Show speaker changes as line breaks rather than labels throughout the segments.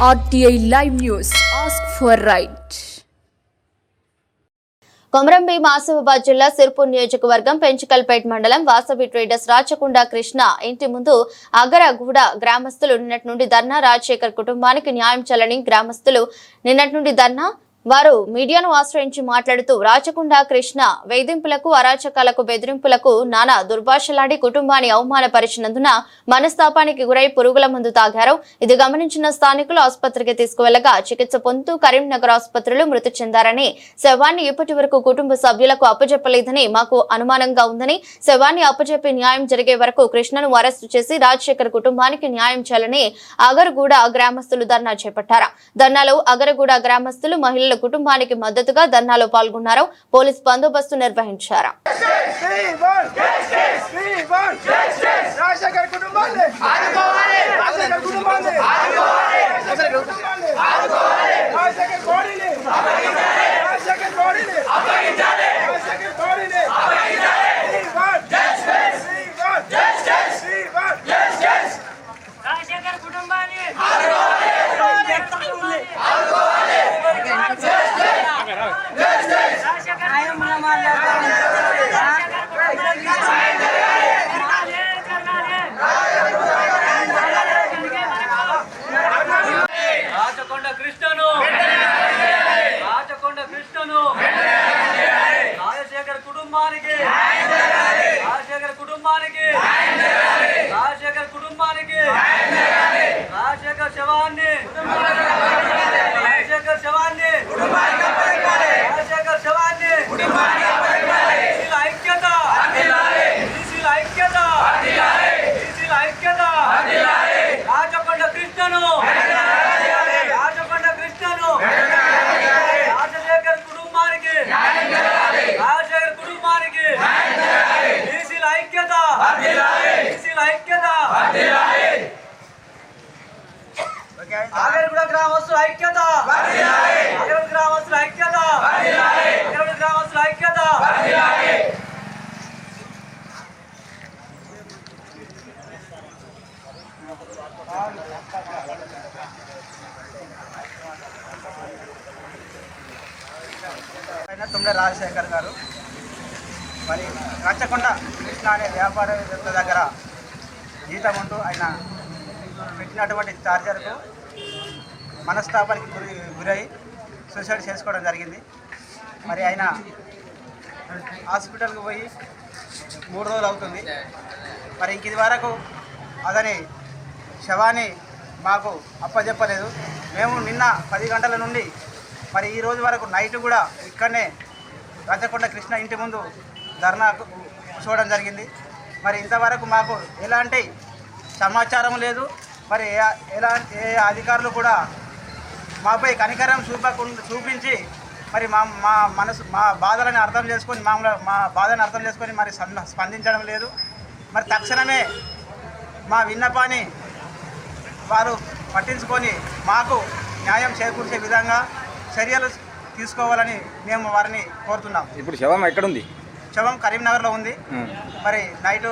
RTI Live News. Ask for right.
Komaram Bheem Asifabad జిల్లా సిర్పూర్ నియోజకవర్గం పెంచికల్పేట్ మండలం వాసవి ట్రేడర్స్ రాచకొండ కృష్ణ ఇంటి ముందు అగరగూడ గ్రామస్తులు నిన్నటి నుండి ధర్నా రాజశేఖర్ కుటుంబానికి న్యాయం చేయాలని గ్రామస్తులు నిన్నటి నుండి ధర్నా వారు మీడియాను ఆశ్రయించి మాట్లాడుతూ రాచకొండ కృష్ణ వేధింపులకు అరాచకాలకు బెదిరింపులకు నానా దుర్భాషలాడి కుటుంబాన్ని అవమానపరిచినందున మనస్తాపానికి గురై పురుగుల మందు తాగారు. ఇది గమనించిన స్థానికులు ఆసుపత్రికి తీసుకువెళ్లగా చికిత్స పొందుతూ కరీంనగర్ ఆసుపత్రిలో మృతి చెందారని, శవాన్ని ఇప్పటి వరకు కుటుంబ సభ్యులకు అప్పజెప్పలేదని మాకు అనుమానంగా ఉందని, శవాన్ని అప్పజెప్పి న్యాయం జరిగే వరకు కృష్ణను అరెస్టు చేసి రాజశేఖర్ కుటుంబానికి న్యాయం చేయాలని అగరగూడ గ్రామస్తులు ధర్నా చేపట్టారు. ధర్నాలో అగరగూడ గ్రామస్తులు మహిళల కుటుంబానికి మద్దతుగా ధర్నాలో పాల్గొన్నారు. పోలీస్ బందోబస్తు నిర్వహించారు.
తుమ్మె రాజశేఖర్ గారు మరి రాచకొండ కృష్ణ అనే వ్యాపారవేత్త దగ్గర జీతం ఉంటూ ఆయన పెట్టినటువంటి ఛార్జర్కు మనస్తాపానికి గురై సూసైడ్ చేసుకోవడం జరిగింది. మరి ఆయన హాస్పిటల్కి పోయి 3 రోజులు అవుతుంది. మరి ఇంక ఇది వరకు అతని శవాన్ని మాకు అప్పచెప్పలేదు. మేము నిన్న 10 గంటల నుండి మరి ఈ రోజు వరకు నైట్ కూడా ఇక్కడనే రాచకొండ కృష్ణ ఇంటి ముందు ధర్నా చూడడం జరిగింది. మరి ఇంతవరకు మాకు ఎలాంటి సమాచారం లేదు. మరి ఏ అధికారులు కూడా మాపై కనికరం చూపించి మరి మా బాధలను అర్థం చేసుకొని మా బాధను అర్థం చేసుకొని మరి స్పందించడం లేదు. మరి తక్షణమే మా విన్నపాన్ని వారు పట్టించుకొని మాకు న్యాయం చేకూర్చే విధంగా చర్యలు తీసుకోవాలని మేము వారిని కోరుతున్నాం.
ఇప్పుడు శవం ఎక్కడుంది?
శవం కరీంనగర్లో ఉంది. మరి నైటు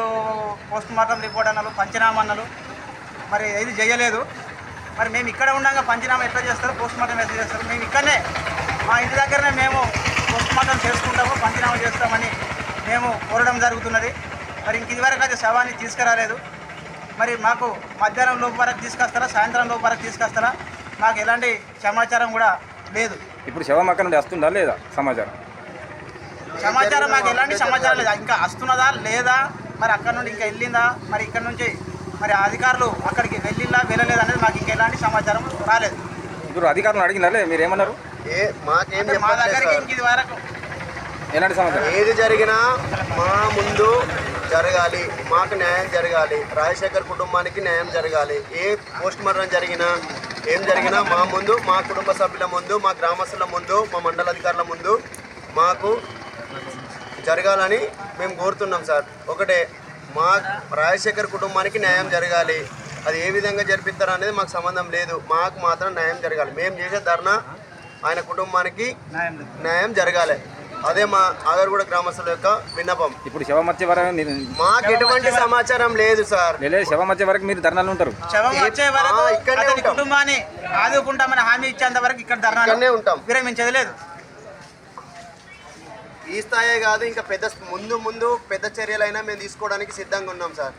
పోస్ట్ మార్టం రిపోర్ట్ అన్నారు, పంచనామా అన్నారు. మరి ఇది చేయలేదు. మరి మేము ఇక్కడ ఉండగా పంచనామా ఎట్లా చేస్తారు, పోస్ట్ మార్టం ఎట్లా చేస్తారు? మేము ఇక్కడనే మా ఇంటి దగ్గరనే మేము పోస్ట్ మార్టం చేసుకుంటాము, పంచనామా చేస్తామని మేము కోరడం జరుగుతున్నది. మరి ఇంక ఇదివరకు అయితే శవాన్ని తీసుకురాలేదు. మరి మాకు మధ్యాహ్నం లోపు వరకు తీసుకొస్తారా, సాయంత్రం లోపు వరకు తీసుకొస్తారా? మాకు ఎలాంటి సమాచారం కూడా లేదు.
ఇప్పుడు శవం అక్కడ నుండి వస్తుందా లేదా సమాచారం?
మాకు ఎలాంటి సమాచారం లేదు. ఇంకా వస్తున్నదా లేదా, మరి అక్కడ నుండి ఇంకా వెళ్ళిందా, మరి ఇక్కడ నుంచి మరి అధికారులు అక్కడికి వెళ్ళలేదు అనేది మాకు ఇంకా ఎలాంటి సమాచారం రాలేదు.
ఇప్పుడు అధికారులు అడిగినారే, మీరు ఏమన్నారు?
మా దగ్గరికి ఇంక ఇది వరకు
ఎలాంటి సమాచారం?
ఏది జరిగినా మా ముందు జరగాలి, మాకు న్యాయం జరగాలి, రాజశేఖర్ కుటుంబానికి న్యాయం జరగాలి. ఏ పోస్ట్ మార్టం జరిగినా ఏం జరిగినా మా ముందు, మా కుటుంబ సభ్యుల ముందు, మా గ్రామస్తుల ముందు, మా మండలాధికారుల ముందు మాకు జరగాలని మేము కోరుతున్నాం సార్. ఒకటే, మా రాజశేఖర్ కుటుంబానికి న్యాయం జరగాలి. అది ఏ విధంగా జరిపిస్తారు అనేది మాకు సంబంధం లేదు. మాకు మాత్రం న్యాయం జరగాలి. మేము చేసే ధర్నా ఆయన కుటుంబానికి న్యాయం జరగాలి. అదే మా ఆగర్గూడ గ్రామస్తుల యొక్క విన్నపం.
ఇప్పుడు శవం వచ్చే వరకు
మాకు ఎటువంటి సమాచారం లేదు సార్.
లేదు, శవం వచ్చే వరకు మీరు ధర్నాలు ఉంటారు.
శవం వచ్చే వరకు
ఇక్కడనే
అతని
ఉంటాం.
కుటుంబాన్ని ఆదుకుంటామని హామీ ఇచ్చేంత వరకు ఇక్కడ
ఇక్కడనే
ధర్నా
ఉంటాం.
విరమించేది లేదు.
ఈ స్థాయి కాదు, ఇంకా పెద్ద ముందు పెద్ద చర్యలైనా మేము తీసుకోవడానికి సిద్ధంగా ఉన్నాం సార్.